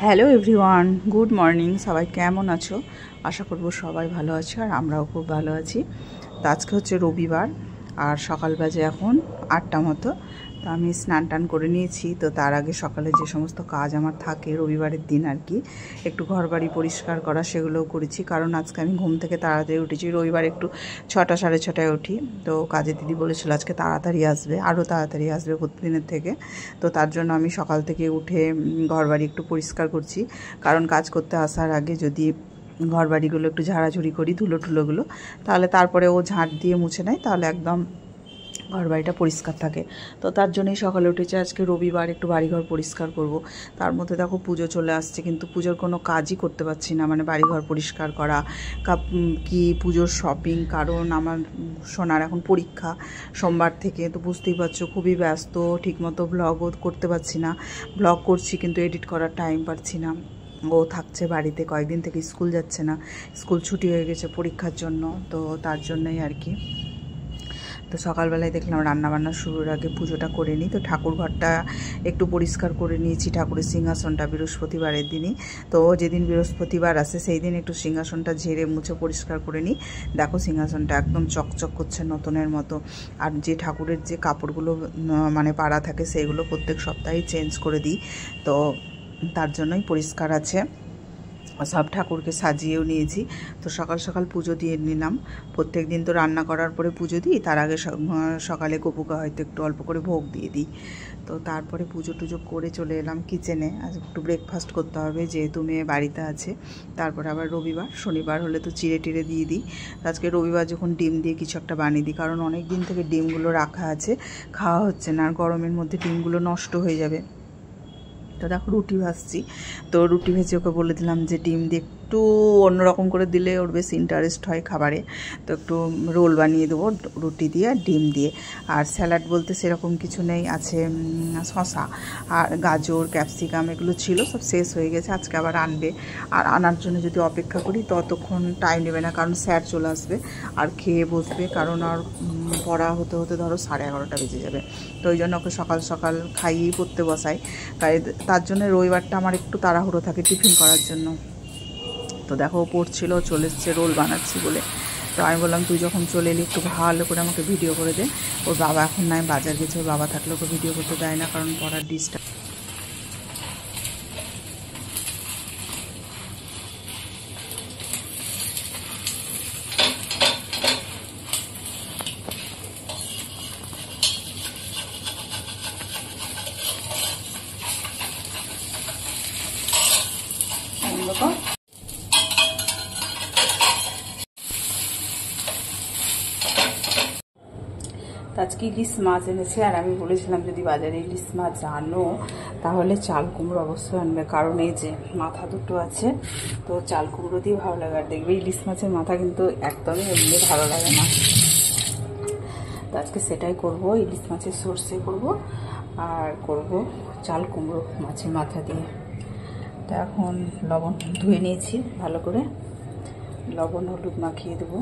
Hello everyone, good morning. সবাই কেমন আছো? আশা করব সবাই ভালো আছো, আর আমরাও খুব ভালো আছি। তো আজকে হচ্ছে রবিবার, আর সকাল বাজে এখন 8টা মতো। তো আমি স্নান টান করে নিয়েছি। তো তার আগে সকালে যে সমস্ত কাজ আমার থাকে রবিবারের দিন আর কি, একটু ঘর বাড়ি পরিষ্কার করা, সেগুলোও করেছি। কারণ আজকে আমি ঘুম থেকে তাড়াতাড়ি উঠেছি। রবিবার একটু 6টা সাড়ে 6টায় উঠি। তো কাজের দিদি বলেছিল আজকে তাড়াতাড়ি আসবে, আরও তাড়াতাড়ি আসবে প্রতিদিনের থেকে। তো তার জন্য আমি সকাল থেকে উঠে ঘর বাড়ি একটু পরিষ্কার করছি। কারণ কাজ করতে আসার আগে যদি ঘর বাড়িগুলো একটু ঝাড়াঝুড়ি করি, ধুলোগুলো, তাহলে তারপরে ও ঝাঁট দিয়ে মুছে নেয়, তাহলে একদম ঘর বাড়িটা পরিষ্কার থাকে। তো তার জন্যই সকালে উঠেছে। আজকে রবিবার, একটু বাড়িঘর পরিষ্কার করব। তার মধ্যে দেখো পুজো চলে আসছে, কিন্তু পুজোর কোনো কাজই করতে পারছি না, মানে বাড়িঘর পরিষ্কার করা কি পুজোর শপিং। কারণ আমার সোনার এখন পরীক্ষা সোমবার থেকে, তো বুঝতেই পারছো খুবই ব্যস্ত। ঠিকমতো ব্লগও করতে পারছি না। ব্লগ করছি কিন্তু এডিট করার টাইম পাচ্ছি না। ও থাকছে বাড়িতে, কয়েকদিন থেকে স্কুল যাচ্ছে না, স্কুল ছুটি হয়ে গেছে পরীক্ষার জন্য। তো তার জন্যই আর কি। তো সকালবেলায় দেখলাম রান্নাবান্না শুরুর আগে পুজোটা করে নিই। তো ঠাকুর ঘরটা একটু পরিষ্কার করে নিয়েছি, ঠাকুরের সিংহাসনটা বৃহস্পতিবারের দিনই। তো যেদিন বৃহস্পতিবার আসে সেই দিন একটু সিংহাসনটা ঝেড়ে মুছে পরিষ্কার করে নিই। দেখো সিংহাসনটা একদম চকচক করছে নতুনের মতো। আর যে ঠাকুরের যে কাপড়গুলো মানে পাড়া থাকে সেইগুলো প্রত্যেক সপ্তাহেই চেঞ্জ করে দিই। তো তার জন্যই পরিষ্কার আছে। সব ঠাকুরকে সাজিয়েও নিয়েছি। তো সকাল সকাল পুজো দিয়ে নিলাম। প্রত্যেক দিন তো রান্না করার পরে পুজো দিই, তার আগে সকালে গপুকে হয়তো একটু অল্প করে ভোগ দিয়ে দিই। তো তারপরে পুজো টুজো করে চলে এলাম কিচেনে। আজ একটু ব্রেকফাস্ট করতে হবে, যেহেতু মেয়ে বাড়িতে আছে। তারপরে আবার রবিবার, শনিবার হলে তো চিড়ে টিড়ে দিয়ে দিই। আজকে রবিবার যখন ডিম দিয়ে কিছু একটা বানিয়ে দিই, কারণ অনেক দিন থেকে ডিমগুলো রাখা আছে, খাওয়া হচ্ছে না, আর গরমের মধ্যে ডিমগুলো নষ্ট হয়ে যাবে। তো দেখো রুটি ভাজছি। তো রুটি ভেজে ওকে বলে দিলাম যে ডিম দিয়ে একটু অন্যরকম করে দিলে ওর বেশ ইন্টারেস্ট হয় খাবারে। তো একটু রোল বানিয়ে দেবো রুটি দিয়ে আর ডিম দিয়ে। আর স্যালাড বলতে সেরকম কিছু নেই, আছে শসা আর গাজর ক্যাপসিকাম, এগুলো ছিল, সব শেষ হয়ে গেছে। আজকে আবার আনবে, আর আনার জন্য যদি অপেক্ষা করি ততক্ষণ টাইম নেবে না, কারণ স্যার চলে আসবে আর খেয়ে বসবে। কারণ আর পড়া হতে হতে ধরো 11:30টা বেজে যাবে। তো ওই জন্য ওকে সকাল সকাল খাইয়েই পড়তে বসাই। তার জন্য রবিবারটা আমার একটু তাড়াহুড়ো থাকে টিফিন করার জন্য। তো দেখো পড়ছিল, চলে এসছে রোল বানাচ্ছি বলে। তো আমি বললাম তুই যখন চলে এলি একটু ভালো করে আমাকে ভিডিও করে দে। ওর বাবা এখন নাই বাজার গেছে, ওর বাবা থাকলে ওকে ভিডিও করতে দেয় না, কারণ পড়ার ডিস্টার্ব। আজকে ইলিশ মাছ এনেছে, আর আমি বলেছিলাম যদি বাজারে ইলিশ মাছ আনো তাহলে চাল কুমড়ো অবশ্যই আনবে, কারণ এই যে মাথা দুটো আছে, তো চাল কুমড়ো দিয়ে ভালো লাগে। আর দেখবে ইলিশ মাছের মাথা কিন্তু একদমই এমনি ভালো লাগে না। তো আজকে সেটাই করব, ইলিশ মাছের সর্ষে করব, আর করব চাল কুমড়ো মাছের মাথা দিয়ে। তো এখন লবণ ধুয়ে নিয়েছি ভালো করে, লবণ হলুদ মাখিয়ে দেবো।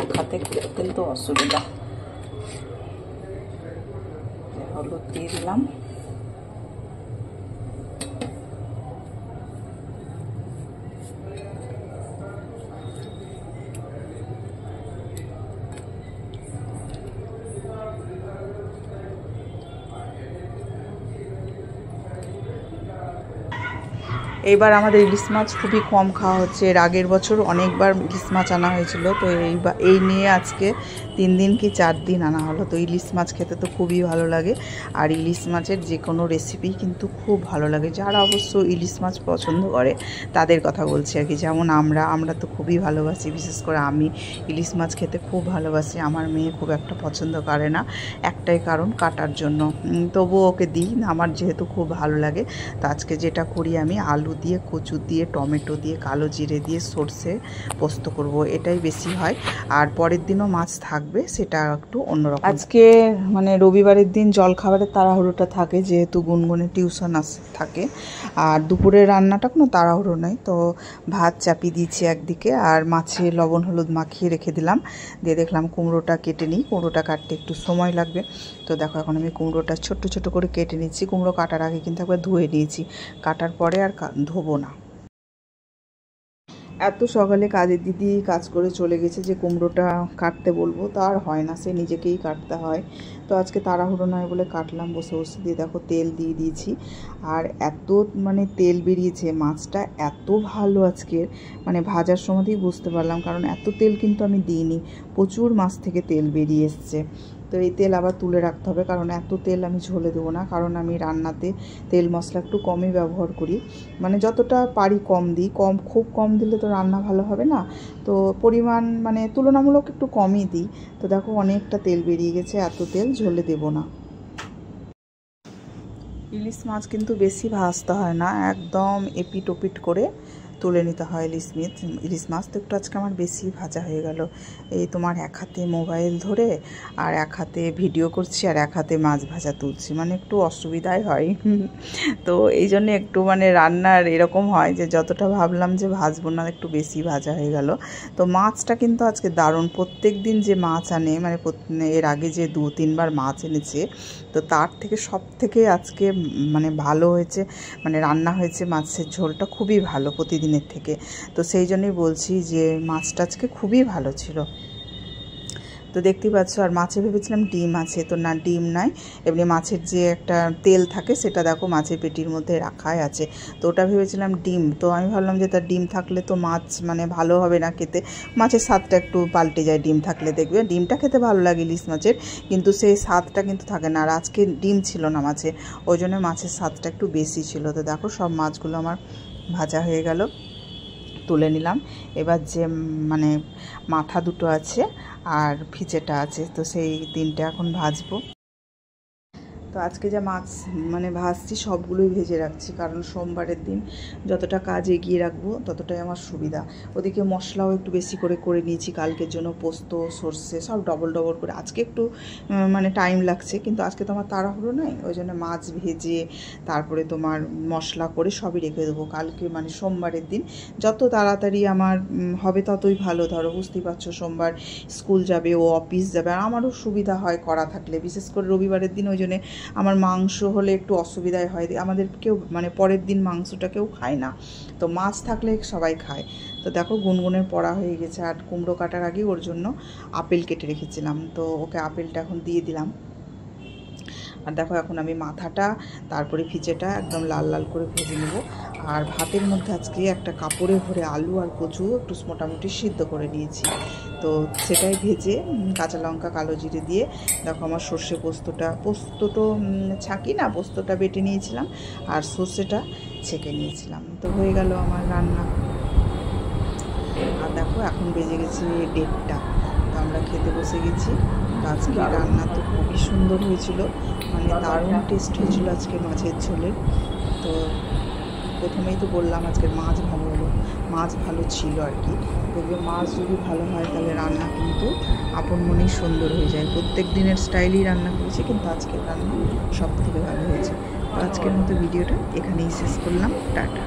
এক হাতে কিন্তু অসুবিধা। হলুদ দিয়ে দিলাম। এইবার আমাদের ইলিশ মাছ খুবই কম খাওয়া হচ্ছে। এর আগের বছর অনেকবার ইলিশ মাছ আনা হয়েছিল। তো এই নিয়ে আজকে 3 দিন কি 4 দিন আনা হলো। তো ইলিশ মাছ খেতে তো খুবই ভালো লাগে, আর ইলিশ মাছের যে কোনো রেসিপি কিন্তু খুব ভালো লাগে। যারা অবশ্য ইলিশ মাছ পছন্দ করে তাদের কথা বলছি আর কি। যেমন আমরা তো খুবই ভালোবাসি, বিশেষ করে আমি ইলিশ মাছ খেতে খুব ভালোবাসি। আমার মেয়ে খুব একটা পছন্দ করে না, একটাই কারণ কাটার জন্য। তবুও ওকে দিই, আমার যেহেতু খুব ভালো লাগে। তো আজকে যেটা করি আমি আলু দিয়ে, কচু দিয়ে, টমেটো দিয়ে, কালো জিরে দিয়ে, সর্ষে পোস্ত করব, এটাই বেশি হয়। আর পরের দিনও মাছ থাকবে, সেটা একটু অন্যরকম। আজকে মানে রবিবারের দিন জলখাবারের তাড়াহুড়োটা থাকে, যেহেতু গুনগুনে টিউশন থাকে। আর দুপুরের রান্নাটা কোনো তাড়াহুড়ো নেই, তো ভাত চাপিয়ে দিয়েছি একদিকে, আর মাছে লবণ হলুদ মাখিয়ে রেখে দিলাম। দিয়ে দেখলাম কুমড়োটা কেটে নিই, কুমড়োটা কাটতে একটু সময় লাগবে। তো দেখো এখন আমি কুমড়োটা ছোট্ট ছোট করে কেটে নিচ্ছি। কুমড়ো কাটার আগে কিন্তু একবার ধুয়ে নিয়েছি, কাটার পরে আর ধোবো না। এত সকালে কাজের দিদি কাজ করে চলে গেছে যে কুমড়োটা কাটতে বলবো, তা আর হয় না, সে নিজেকেই কাটতে হয়। তো আজকে তাড়াহুড়ো নয় বলে কাটলাম বসে বসে। দিয়ে দেখো তেল দিয়ে দিয়েছি, আর এত মানে তেল বেরিয়েছে, মাছটা এত ভালো আজকের, মানে ভাজার সময়তেই বুঝতে পারলাম, কারণ এত তেল কিন্তু আমি দিইনি, প্রচুর মাছ থেকে তেল বেরিয়ে এসছে। তো এই তেল আবার তুলে রাখতে হবে, কারণ এত তেল আমি ঝোলে দেবো না, কারণ আমি রান্নাতে তেল মশলা একটু কমই ব্যবহার করি, মানে যতটা পারি কম দিই। খুব কম দিলে তো রান্না ভালো হবে না, তো পরিমাণ মানে তুলনামূলক একটু কমই দিই। তো দেখো অনেকটা তেল বেরিয়ে গেছে, এত তেল ঝোলে দেবো না। ইলিশ মাছ কিন্তু বেশি ভাজতে হয় না, একদম এপিট ওপিট করে তুলে নিতে হয় ইলিশ মাছ। তো একটু আজকে আমার বেশি ভাজা হয়ে গেল। এই তোমার এক হাতে মোবাইল ধরে আর এক হাতে ভিডিও করছি আর এক হাতে মাছ ভাজা তুলছি, মানে একটু অসুবিধাই হয়। তো এই জন্য একটু মানে রান্নার এরকম হয় যে যতটা ভাবলাম যে ভাজবো না, একটু বেশি ভাজা হয়ে গেল। তো মাছটা কিন্তু আজকে দারুণ। প্রত্যেক দিন যে মাছ আনে, মানে এর আগে যে 2-3 বার মাছ এনেছে, তো তার থেকে সব থেকে আজকে মানে ভালো হয়েছে, মানে রান্না হয়েছে, মাছের ঝোলটা খুবই ভালো প্রতিদিনের থেকে। তো সেই জন্যই বলছি যে মাছটা আজকে খুবই ভালো ছিল। তো দেখতেই পাচ্ছ, আর মাছে ভেবেছিলাম ডিম আছে, তো না, ডিম নাই, এমনি মাছের যে একটা তেল থাকে সেটা দেখো মাছের পেটির মধ্যে রাখাই আছে, তো ওটা ভেবেছিলাম ডিম। তো আমি ভাবলাম যে তার ডিম থাকলে তো মাছ মানে ভালো হবে না খেতে, মাছের স্বাদটা একটু পাল্টে যায় ডিম থাকলে, দেখবে ডিমটা খেতে ভালো লাগে ইলিশ মাছের, কিন্তু সেই স্বাদটা কিন্তু থাকে না। আর আজকে ডিম ছিল না মাছে, ওই জন্য মাছের স্বাদটা একটু বেশি ছিল। তো দেখো সব মাছগুলো আমার ভাজা হয়ে গেল, তুলে নিলাম। এবার যে মানে মাথা দুটো আছে আর ফিচেটা আছে, তো সেই 3টে এখন ভাজবো। তো আজকে যা মাছ মানে ভাজছি সবগুলোই ভেজে রাখছি, কারণ সোমবারের দিন যতটা কাজ এগিয়ে রাখবো ততটাই আমার সুবিধা। ওদিকে মশলাও একটু বেশি করে নিয়েছি কালকের জন্য, পোস্ত সর্ষে সব ডবল করে। আজকে একটু মানে টাইম লাগছে, কিন্তু আজকে তো আমার তাড়াহুড়ো নয়, ওই জন্য মাছ ভেজে তারপরে তোমার মশলা করে সবই রেখে দেবো কালকে, মানে সোমবারের দিন যত তাড়াতাড়ি আমার হবে ততই ভালো। ধরো বুঝতেই পারছো, সোমবার স্কুল যাবে, ও অফিস যাবে, আর আমারও সুবিধা হয় করা থাকলে, বিশেষ করে রবিবারের দিন। ওই জন্যে আমার মাংস হলে একটু অসুবিধাই হয়, আমাদের কেউ মানে পরের দিন মাংসটা কেউ খায় না, তো মাছ থাকলে সবাই খায়। তো দেখো গুনগুনের পড়া হয়ে গেছে, আর কুমড়ো কাটার আগে ওর জন্য আপেল কেটে রেখেছিলাম, তো ওকে আপেলটা এখন দিয়ে দিলাম। আর দেখো এখন আমি মাথাটা তারপরে ফিচেটা একদম লাল লাল করে ভেজে নেব। আর ভাতের মধ্যে আজকে একটা কাপড়ে ভরে আলু আর কচু একটু মোটামুটি সিদ্ধ করে নিয়েছি, তো সেটাই ভেজে কাঁচা লঙ্কা কালো জিরে দিয়ে দেখো আমার সর্ষে পোস্ত তো ছাঁকি না, পোস্তটা বেটে নিয়েছিলাম আর সর্ষেটা ছেঁকে নিয়েছিলাম, তো হয়ে গেল আমার রান্না। আর দেখো এখন বেজে গেছে 1:30, তো আমরা খেতে বসে গেছি। আজকে রান্না তো খুবই সুন্দর হয়েছিল, মানে দারুণ টেস্ট হয়েছিল আজকে মাছের ঝোলের। তো প্রথমেই তো বললাম আজকের মাছ ভালো হলো, মাছ ভালো ছিল আর কি। দেখবে মাছ যদি ভালো হয় তাহলে রান্না কিন্তু আপন মনেই সুন্দর হয়ে যায়। প্রত্যেক দিনের স্টাইলই রান্না করেছি, কিন্তু আজকের রান্না সব থেকে ভালো হয়েছে। তো আজকের মতো ভিডিওটা এখানেই শেষ করলাম, টাটা।